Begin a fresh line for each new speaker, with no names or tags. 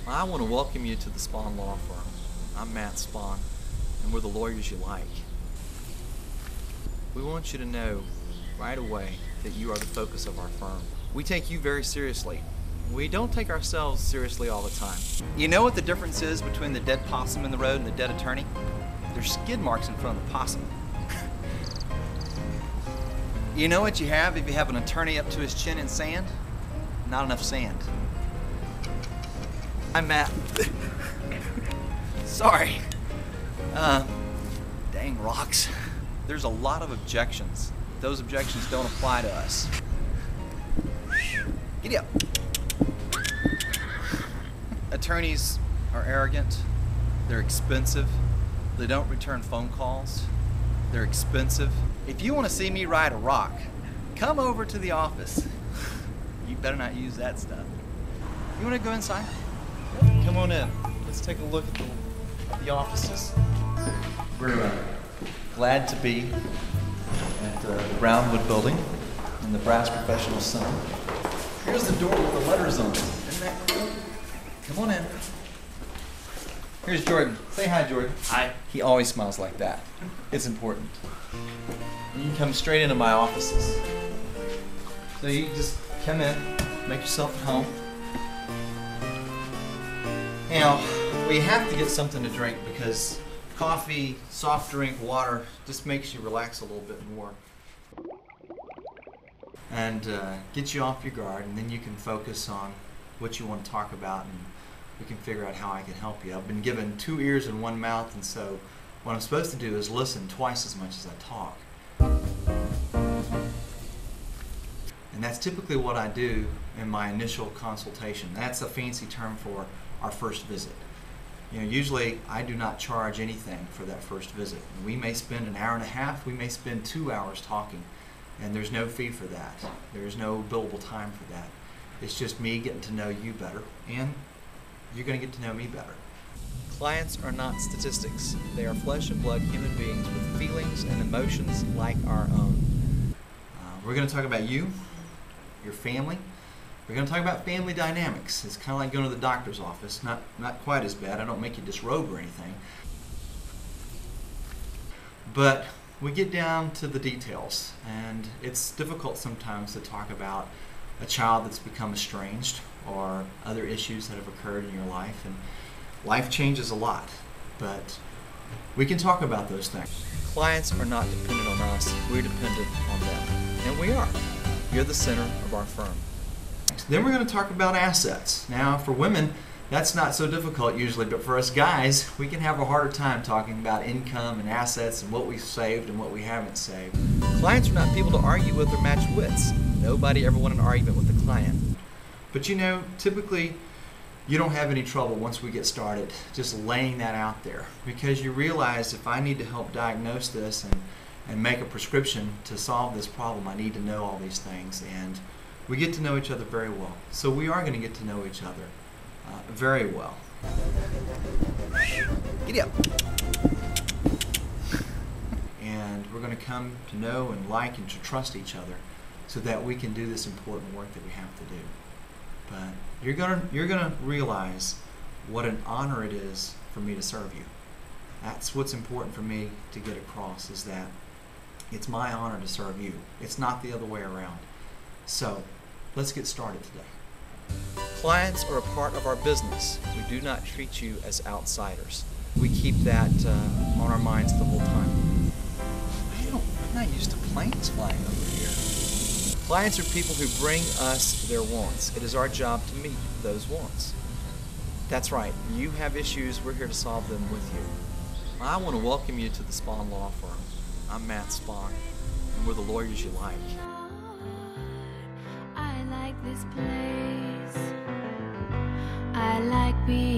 I want to welcome you to the Spahn Law Firm. I'm Matt Spahn, and we're the lawyers you like. We want you to know right away that you are the focus of our firm. We take you very seriously. We don't take ourselves seriously all the time.
You know what the difference is between the dead possum in the road and the dead attorney? There's skid marks in front of the possum. You know what you have if you have an attorney up to his chin in sand? Not enough sand. I'm Matt. Sorry. Dang rocks. There's a lot of objections. Those objections don't apply to us. Giddy up. Attorneys are arrogant. They're expensive. They don't return phone calls. They're expensive. If you want to see me ride a rock, come over to the office. You better not use that stuff. You want to go inside? Come on in. Let's take a look at the offices. We're glad to be at the Brownwood Building in the Brass Professional Center. Here's the door with the letters on it. Isn't that cool? Come on in. Here's Jordan. Say hi, Jordan.
Hi.
He always smiles like that. It's important.
You can come straight into my offices. So you just come in, make yourself at home. Now, we have to get something to drink because coffee, soft drink, water just makes you relax a little bit more. And get you off your guard, and then you can focus on what you want to talk about, and we can figure out how I can help you. I've been given 2 ears and 1 mouth, and so what I'm supposed to do is listen twice as much as I talk. And that's typically what I do in my initial consultation. That's a fancy term for our first visit. You know, usually I do not charge anything for that first visit. We may spend an hour and a half, we may spend 2 hours talking, and there's no fee for that. There's no billable time for that. It's just me getting to know you better, and you're going to get to know me better. Clients are not statistics. They are flesh and blood human beings with feelings and emotions like our own. We're going to talk about you, your family. We're going to talk about family dynamics. It's kind of like going to the doctor's office. Not quite as bad. I don't make you disrobe or anything. But we get down to the details, and it's difficult sometimes to talk about a child that's become estranged or other issues that have occurred in your life. And life changes a lot, but we can talk about those things. Clients are not dependent on us. We're dependent on them. And we are. You're the center of our firm. Then we're going to talk about assets. Now, for women, that's not so difficult usually, but for us guys, we can have a harder time talking about income and assets and what we've saved and what we haven't saved. Clients are not people to argue with or match wits. Nobody ever won an argument with the client. But you know, typically, you don't have any trouble once we get started just laying that out there, because you realize if I need to help diagnose this and make a prescription to solve this problem, I need to know all these things, and we get to know each other very well. So we are going to get to know each other very well. Giddy up. And we're going to come to know and like and to trust each other so that we can do this important work that we have to do. But you're gonna realize what an honor it is for me to serve you. That's what's important for me to get across, is that it's my honor to serve you. It's not the other way around. So let's get started today. Clients are a part of our business. We do not treat you as outsiders. We keep that on our minds the whole time. I'm not used to planes flying over here. Clients are people who bring us their wants. It is our job to meet those wants. That's right. You have issues, we're here to solve them with you. I want to welcome you to the Spahn Law Firm. I'm Matt Spahn, and we're the lawyers you like.
I like this place. I like being